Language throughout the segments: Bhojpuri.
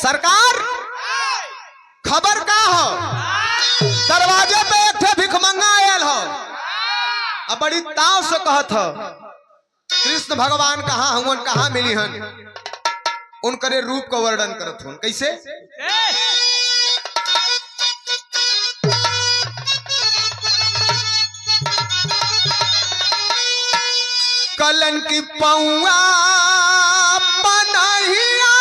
सरकार खबर का हो दरवाजे पे एक थे भिखमंगा आयल हो अब बड़ी ताव से कहत हो कृष्ण भगवान कहाँ हुन कहाँ मिली हन उनकरे रूप का वर्णन करत हुन कैसे कलन की पौआ बनहिया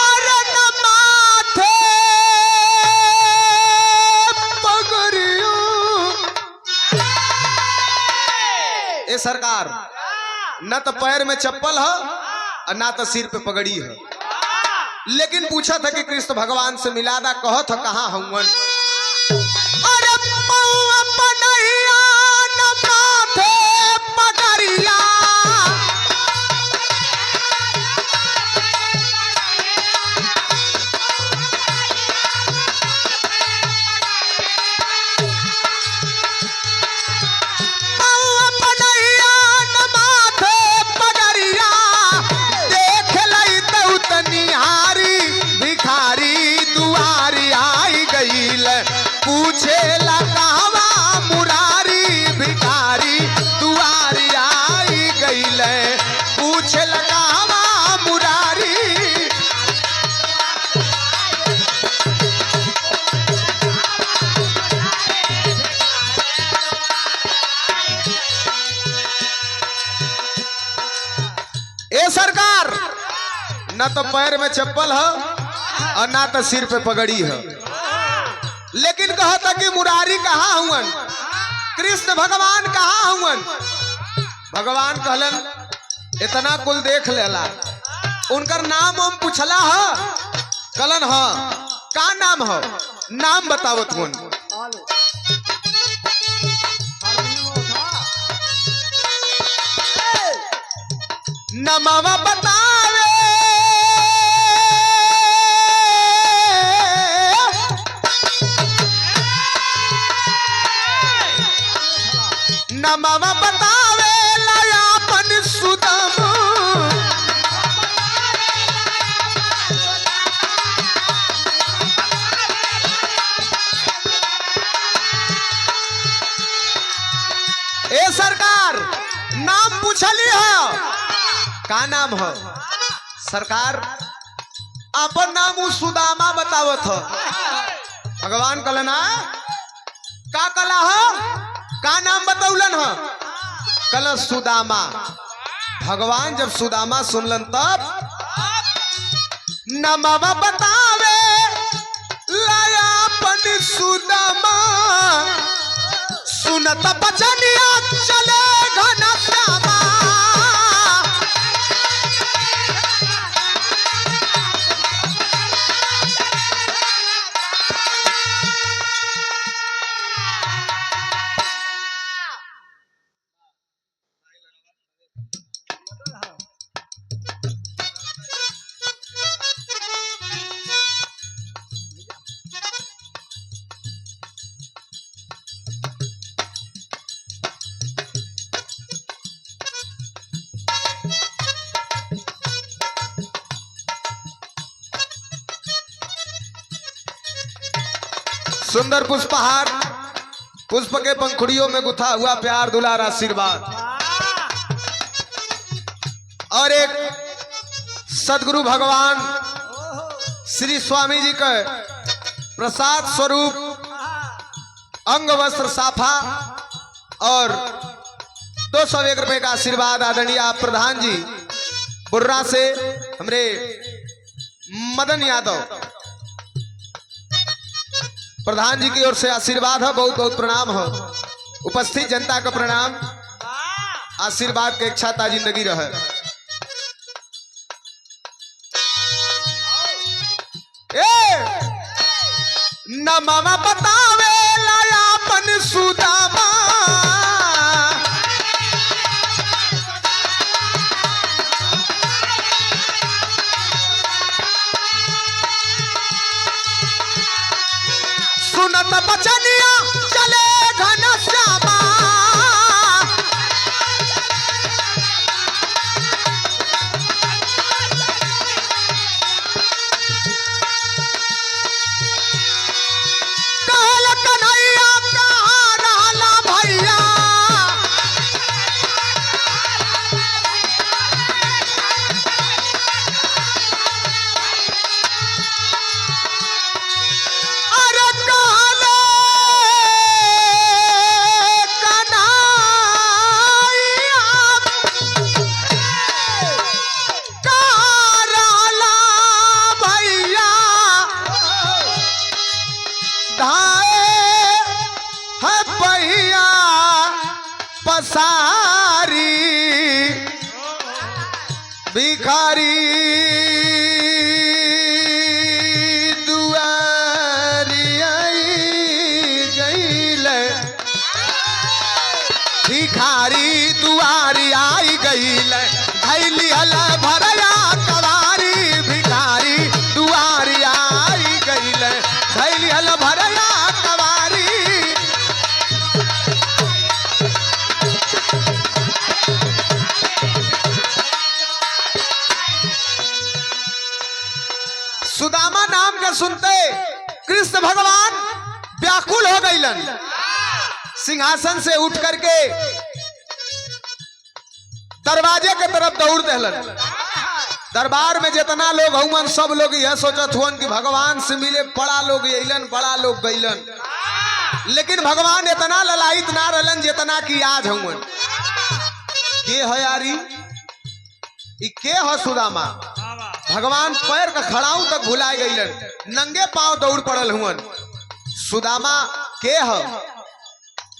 और न माथे पगड़ियो ए सरकार न तो पैर में चप्पल है और ना तो सिर पे पगड़ी है लेकिन पूछा था कि कृष्ण भगवान से मिलादा कहो था कहाँ हूँ सरकार ना तो पैर में चप्पल है और ना तो सिर पे पगड़ी है लेकिन कहा था कि मुरारी कहाँ हुवन कृष्ण भगवान कहाँ हुवन भगवान कहलन इतना कुल देख लेला उनकर नाम हम पूछला है कलन है का नाम है नाम बतावत हुन नमवा बतावे नमवा बतावे लायापन सुदम ए सरकार नाम पूछली है का नाम हो सरकार अपन नाम सुदामा बतावत हो भगवान कलना का कला हो का नाम बतौलन हो कल सुदामा भगवान जब सुदामा सुनलन तब नमवा बतावे लायापन सुदामा सुनत बचनिया चले घना श्यामा सुंदर पुष्पहार पुष्प के पंखुड़ियों में गुथा हुआ प्यार दुलार आशीर्वाद और एक सदगुरु भगवान श्री स्वामी जी के प्रसाद स्वरूप अंग वस्त्र साफा और 201 रुपए का आशीर्वाद आदरणीय आप प्रधान जी बुर्रा से हमरे मदन यादव प्रधान जी की ओर से आशीर्वाद है बहुत बहुत प्रणाम हो उपस्थित जनता का प्रणाम आशीर्वाद के इच्छा ता जिंदगी रहे नमवा बतावे लायापन सुदामा सुनत बचनिया चले घना श्यामा भिखारी दुआरी आई गईल, भिखारी दुआरी आई गईल, धैली हल भरया कवारी, भिखारी दुआरी आई गईल, धैली हल भरया कवारी। सुदामा नाम के सुनते कृष्ण भगवान व्याकुल हो गईलन, सिंहासन से उठ करके दरवाजे के तरफ दौड़ दहलन। दरबार में जितना लोग हुआ सब लोग यह सोचत हुआ कि भगवान से मिले बड़ा लोग अलन, बड़ा लोग गईलन, लेकिन भगवान इतना ललायित ना रहलन जितना कि आज हुआ। के है यारी, के है सुदामा? भगवान पैर का खड़ाऊ तक भुला गईलन, नंगे पांव दौड़ पड़ल हुआ। सुदामा के है?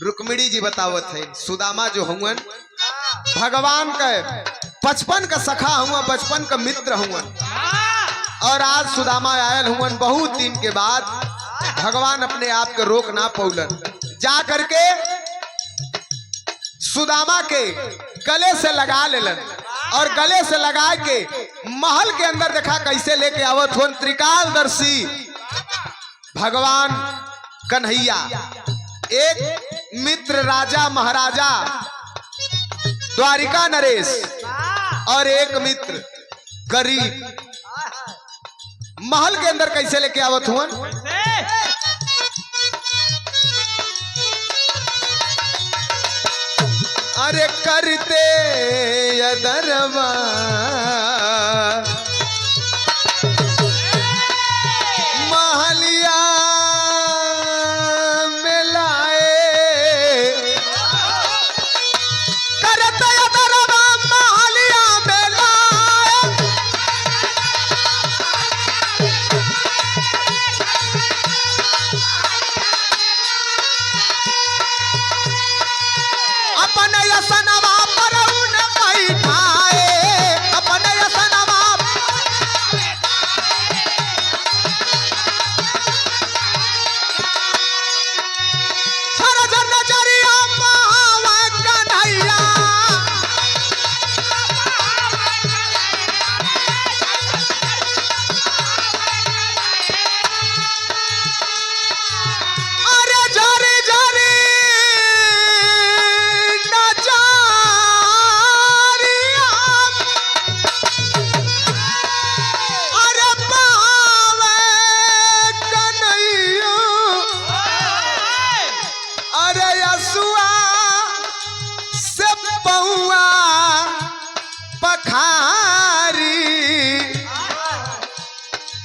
रुक्मिणी जी बतावत है। सुदामा जो हुआ भगवान का बचपन का सखा हुआ, बचपन का मित्र हुआ, और आज सुदामा आयल हुआ बहुत दिन के बाद। भगवान अपने आप के रोक ना पौलन, जा करके सुदामा के गले से लगा लेलन, और गले से लगा के महल के अंदर देखा कैसे लेके आवत हो त्रिकालदर्शी भगवान कन्हैया। एक मित्र राजा महाराजा द्वारिका नरेश, और एक मित्र गरीब महल के अंदर कैसे लेके आवत हुआ। अरे करते यदरवा महलिया में लाए, करते यदरवा महलिया में लाए, अपने यसनवा पर उन बैठाए, अपने यसनवा छर झर नजरिया पावा कन्हैया, अरे झरी झरी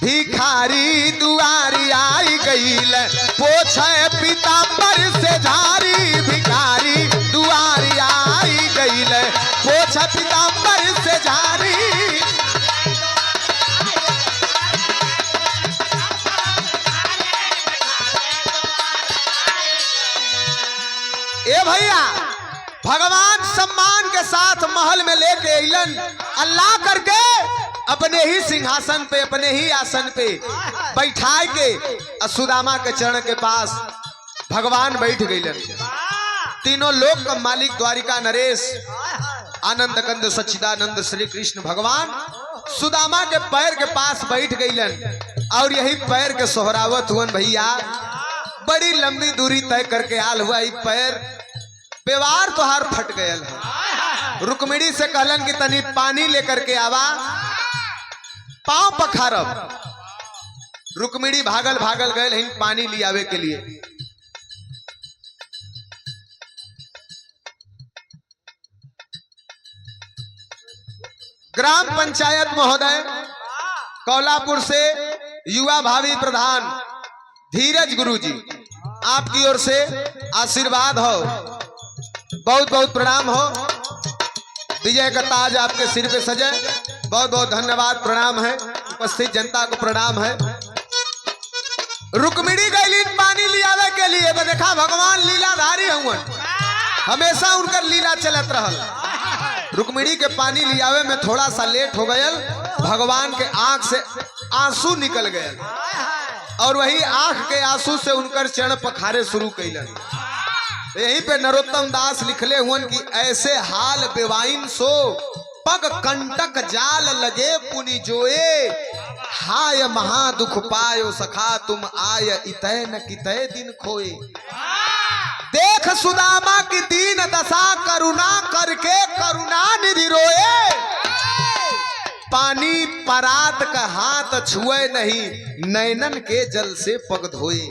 भिखारी दुआरी आई गईल, पोछे पीताम्बर से झारी, भिखारी दुआरी आई गईल, पोछे पीताम्बर से झारी। ए भैया, भगवान सम्मान के साथ महल में लेके अलन, अल्लाह करके अपने ही सिंहासन पे, अपने ही आसन पे बैठाए के सुदामा के चरण के पास भगवान बैठ गईलन। तीनों लोक का मालिक द्वारिका नरेश, आनंद कंद सच्चिदानंद श्री कृष्ण भगवान सुदामा के पैर के पास बैठ गईलन, और यही पैर के सोहरावत हुआ। भैया बड़ी लंबी दूरी तय करके आल हुआ, पैर बेवार तोहार फट गयल है। रुक्मिणी से कहलन कि तनी पानी लेकर के आवा, पांव पखारब। रुक्मिणी भागल भागल गए हैं पानी लियावे के लिए। ग्राम पंचायत महोदय कौलापुर से युवा भावी प्रधान धीरज गुरुजी, आपकी ओर से आशीर्वाद हो, बहुत बहुत प्रणाम हो। विजय का ताज आपके सिर पे सजे, बहुत बहुत धन्यवाद, प्रणाम है। उपस्थित जनता को प्रणाम है। रुक्मिणी गई पानी लियावे के लिए, तो देखा भगवान लीलाधारी हुआ, हमेशा उनकर लीला चलत रहल। रुक्मिणी के पानी लियावे में थोड़ा सा लेट हो गयल, भगवान के आंख से आंसू निकल गए और वही आंख के आंसू से उनकर चरण पखारे शुरू कैलन। यहीं पे नरोत्तम दास लिखले हुन कि ऐसे हाल बेवाइन सो पग कंटक जाल लगे पुनि जोए, हाय महा दुख पायो सखा तुम आय इतय न कितय दिन खोए। देख सुदामा की दीन दशा करुणा करके करुणा निधि रोए, पानी परात का हाथ छुए नहीं नैनन के जल से पग धोए।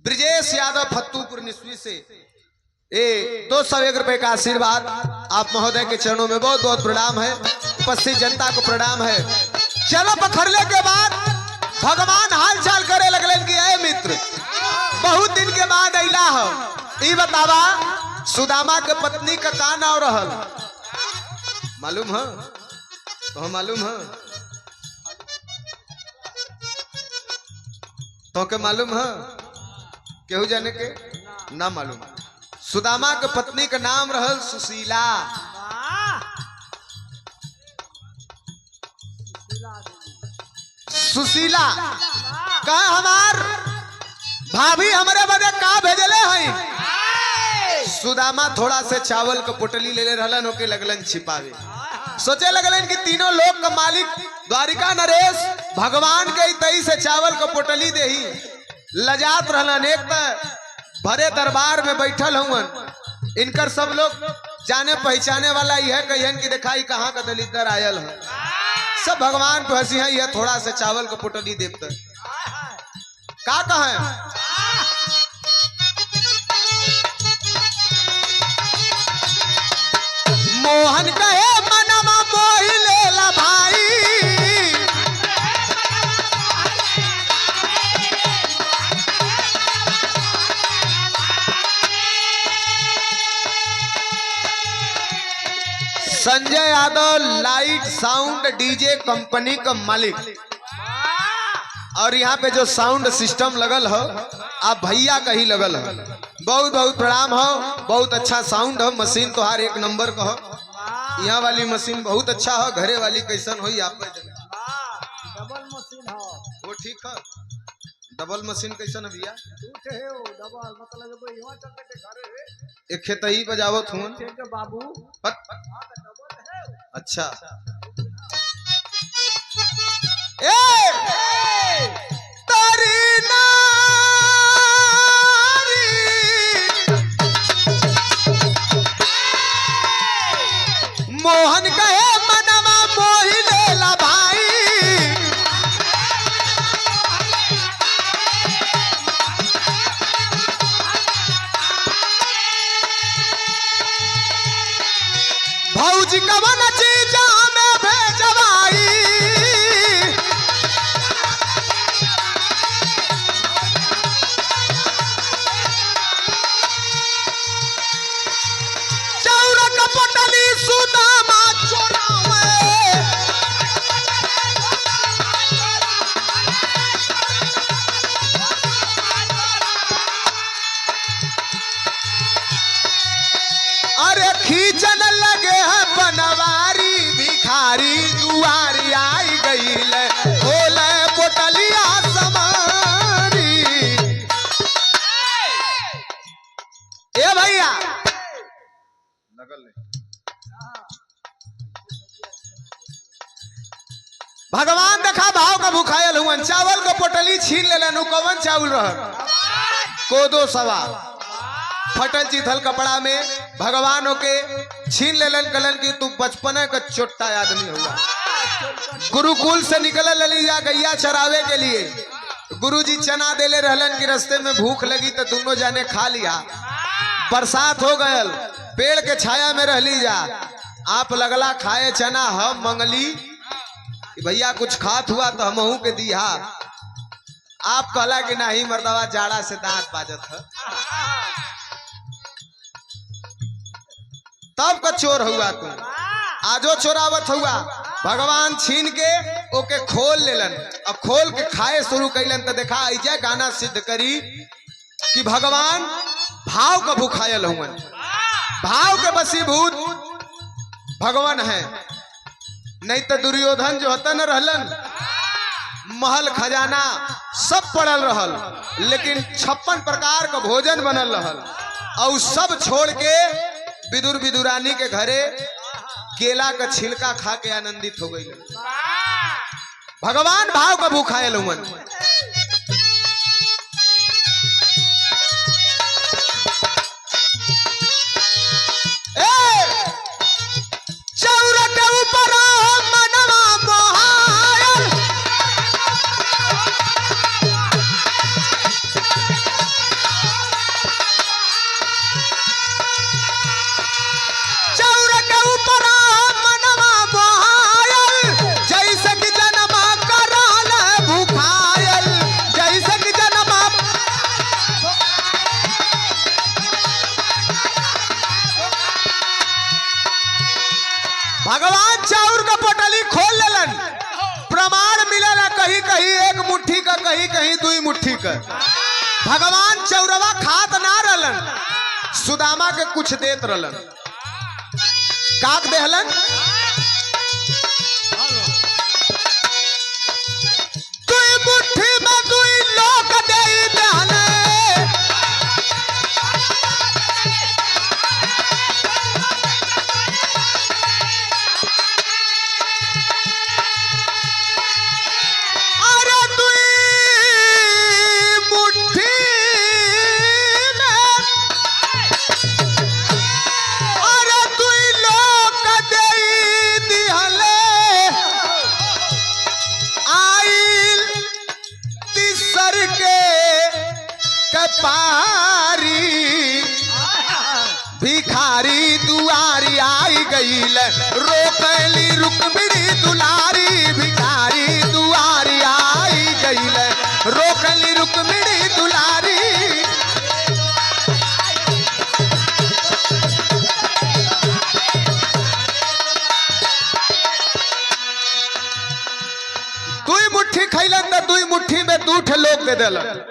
ब्रिजेश यादव फत्तूपुर निस्वी से 201 रुपए का आशीर्वाद आप महोदय के चरणों में बहुत बहुत प्रणाम है। उपस्थित जनता को प्रणाम है। चलो पखरले के बाद भगवान हाल चाल करे लगलन कि ऐ मित्र बहुत दिन के बाद अइला हो, ई बतावा सुदामा के पत्नी का का नाम रहल मालूम है? तो मालूम है? तो के मालूम है? केहू जाने के ना मालूम। सुदामा के पत्नी का नाम रहल सुशीला। सुशीला कहा हमार भाभी हमारे बदे का भेजले हैं। सुदामा थोड़ा से चावल का पोटली ले ले रहलन, ओके लगलन छिपावे। सोचे लगलन कि तीनों लोग का मालिक द्वारिका नरेश भगवान के तई से चावल का पोटली देही। लजात रहलन, एक भरे दरबार में बैठल हुवन, इनकर सब लोग जाने पहचाने वाला यह कहियन कि दिखाई कहाँ का दलितर आयल है। सब भगवान पे हंसी है, यह थोड़ा सा चावल का पोटली देते का कहें। मोहन कहे मनमा मोहि लेला भाई, Sanjay Yadav light sound DJ company का मालिक, और यहाँ पे जो साउंड सिस्टम लगल हो आप भैया का ही लगल हो। बहुत बहुत प्रणाम हो। बहुत अच्छा साउंड हो, मशीन तो हर एक नंबर का हो। यहाँ वाली मशीन बहुत अच्छा हो, घरे वाली कैसन हो आप डबल मशीन हो वो ठीक है। डबल मशीन कैसन है भैया? डबल मतलब एक खेतही बजावत हूँ बाबू। अच्छा मोहन कहे मनवा मोहि लेला भाई, भौजी कवन चीज में भेजवाई, चौरा कपटली सुदामा चोरावे, अरे खींचन लगे है बनवारी भिखारी दुआरी आई गई खोले पोटलिया समारी। ए भैया भगवान देखा भाव का भूखायल हुआ, चावल को पोटली छीन लेलन। कवन चावल रह कोदो सवा फटल चिथल कपड़ा में भगवान के छीन लेलन, कलन की तू बचपन का चोट्टा आदमी हुआ। गुरुकुल से निकल ललिया गैया चरावे के लिए, गुरुजी चना देले रहलन कि रास्ते में भूख लगी तो दोनों जाने खा लिया। बरसात हो गयल, पेड़ के छाया में रह ली जा। आप लगला खाए चना, हम मंगली भैया कुछ खात हुआ तो हमहू के दिया। आप कहला कि नहीं मर्दवा जाड़ा से दांत बाजत है, तब का चोर हुआ तू। आजो चोरावत हुआ। भगवान छीन के ओके खोल लेलन और खोल के खाए शुरू कैलन तो देखा ऐजा गाना सिद्ध करी कि भगवान भाव का भूखायल हुआ, भाव के बसीभूत भगवान है। नहीं तो दुर्योधन जो होता न रहलन महल खजाना सब पड़ल रहल, लेकिन 56 प्रकार का भोजन बनल रहल और सब छोड़ के विदुर विदुरानी के घरे केला का छिलका खा के आनंदित हो गई। भगवान भाव का भूखायल हुआ। चौरा के ऊपर मनवा मोहायल, चौरा के ऊपर मनवा मोहायल, जैसे कि जन्म कराल भूखायल, जैसे कि जन्म। भगवान चाउर का पोटली खोल लेलन, प्रमाण मिलेला कहीं कहीं 1 मुट्ठी का, कहीं कहीं 2 मुट्ठी का। भगवान चौरवा खात ना रहलन, सुदामा के कुछ देत रहलन। काक देहलन 2 मुट्ठी में 2 लोग दे देहले, भिखारी दुआरी आई गईल, रोकली रुक्मिणी दुलारी, भिखारी दुआरी आई गईल, रोकली रुक्मिणी दुलारी। दुई मुट्ठी खैलन तो 2 मुट्ठी में 2 ठे लोग दे देलन।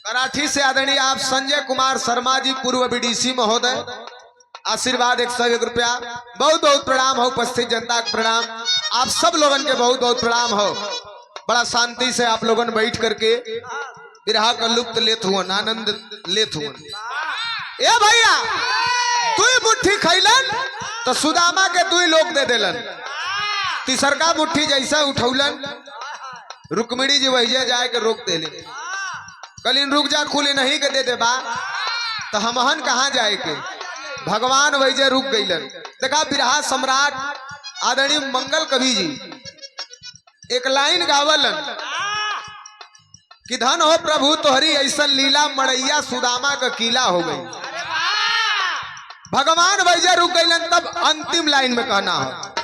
कराठी से आदरणीय आप संजय कुमार शर्मा जी पूर्व बीडीसी महोदय, आशीर्वाद 101 रुपया। बहुत बहुत प्रणाम हो, उपस्थित जनता का प्रणाम, आप सब लोगन के बहुत बहुत प्रणाम हो। बड़ा शांति से आप लोगन बैठ करके विरहा का लुप्त लेत हुआ, आनंद लेत हुआ। ए भैया 2 मुट्ठी खैलन तो सुदामा के 2 लोग दे देलन। तीसरका मुट्ठी जैसा उठौलन, रुक्मिणी जी वही जाए के रोक देले, कलिन रुक जा, खुले नहीं के दे दे बा तो हमहन कहाँ जाए के। भगवान वैजे रुक गईलन। देखा बिरहा सम्राट आदरणीय मंगल कवि जी एक लाइन गावलन कि धन हो प्रभु तोहरी ऐसा लीला, मड़ैया सुदामा का किला हो गई। भगवान वैजे रुक गईलन, तब अंतिम लाइन में कहना हो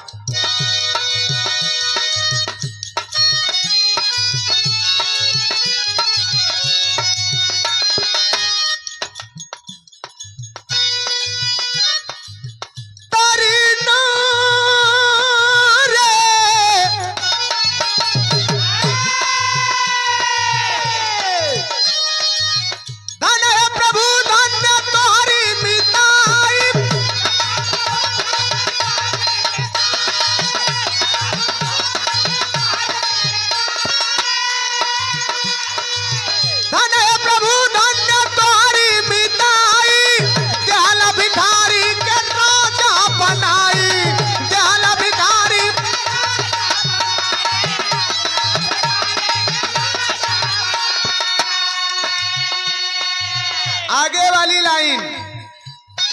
आगे वाली लाइन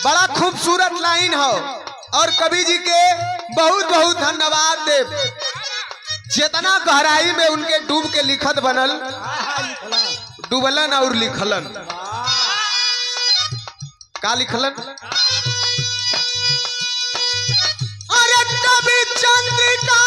बड़ा खूबसूरत लाइन हो और कवि जी के बहुत बहुत धन्यवाद देव। जितना गहराई में उनके डूब के लिखत बनल, डूबलन और लिखलन। का लिखलन? अरे कवि चंद्रिका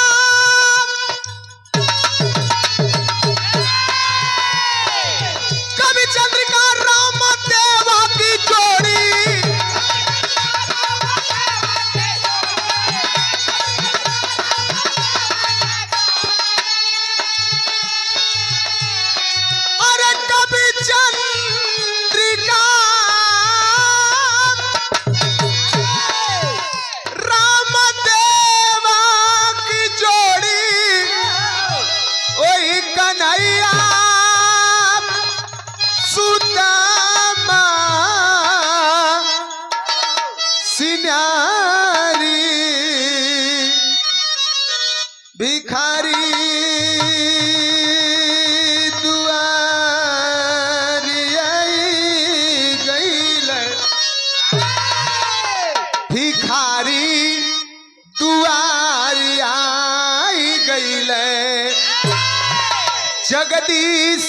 जगदीश,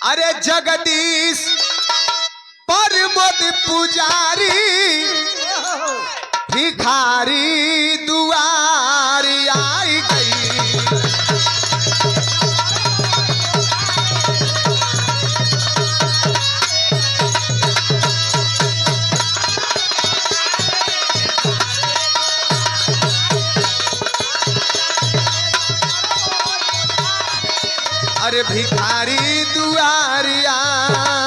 अरे जगदीश परमोद पुजारी भिखारी दुआरी आई गई। अरे भिखारी दुआरी आई